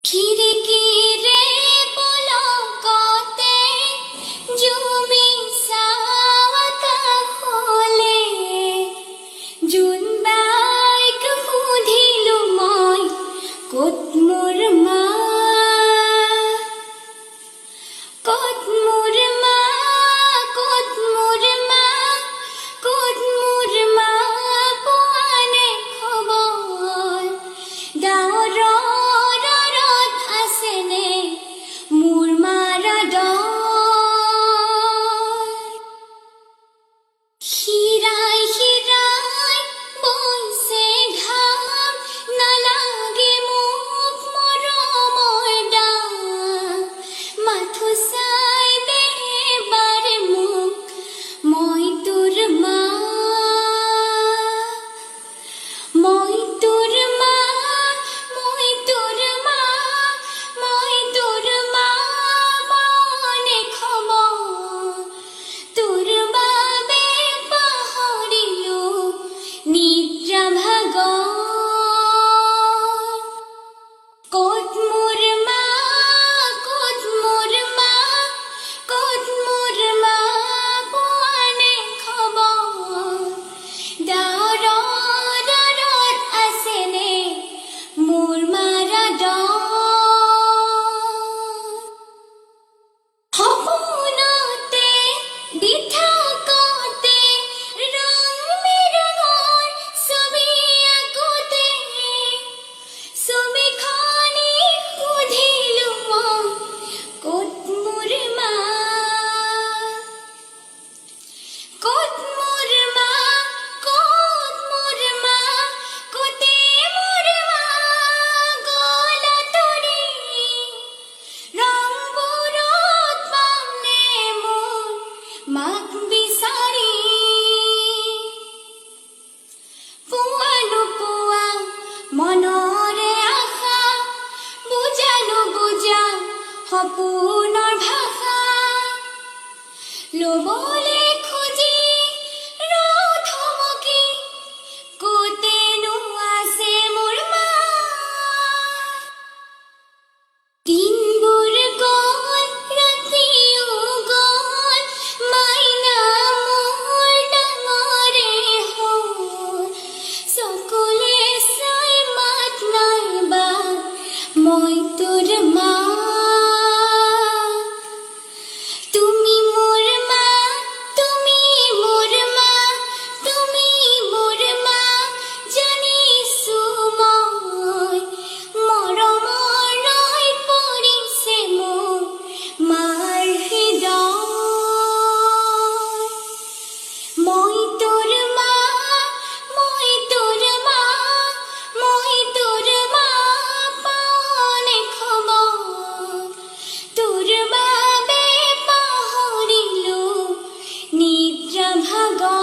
খিৰিকীৰে পলকতে জুমি চাওঁ আকাশলে। জোনবাইক সুধিলো মই, ক'ত মোৰ মা, ক'ত মোৰ মা, ক'ত মোৰ মা, ক'ত মোৰ মা, পোৱানে খবৰ? ডাৱৰৰ আঁৰত আছেনে মোৰ মাৰ ডৰ? শিৰাই শিৰাই বৈছে ঘাম, নালাগে মোক মৰমৰ দাম। মাথো চাই দে এবাৰ মোক, মই তোৰ মা, মই তোৰ মা, মই তোৰ মা, মই তোৰ মা, মনে খবৰ? তোৰ বাবে পাহৰিলো নিদ্ৰা ভাগৰ। ক'ত মোৰ মা, ক'ত মোৰ মা, ক'ত মোৰ মা, পোৱানে খবৰ? ডাৱৰৰ আঁৰত আছেনে মোৰ মাৰ ডৰ? সপোনতে বিথাকতে ৰং বিৰঙৰ ছবি আঁকোতে, ছবিখনি সুধিলো মই, ক'ত মোৰ মা, ক'ত মোৰ মা, ক'ত মোৰ মা, ক'তে মোৰ মা গ'ল আঁতৰি? ৰংবোৰত পামনে মোৰ মাক বিচাৰি? পোৱা নোপোৱা মনৰে আশা, বুজা নুবুজা সপোনৰ ভাষা, ল'বলে খুজি ৰওঁ থমকি, ক'তেনো আছে মোৰ মা? দিনবোৰ গ'ল, ৰাতিও গ'ল, মাইনা মোৰ ডাঙৰে হ'ল। চকুলে চাই মাত নাইবা, মই তোৰ মা। তুমি মোৰ মা, তুমি মোৰ মা, তুমি মোৰ মা, জানিছো মই। মৰমৰ ৰৈ পৰিছে মোৰ মাৰ হৃদয়। মই তোৰ মা, মই তোৰ মা, মই তোৰ মা, পাওঁনে খবৰ? তোৰ বাবে পাহৰিলো নিদ্ৰা ভাগৰ।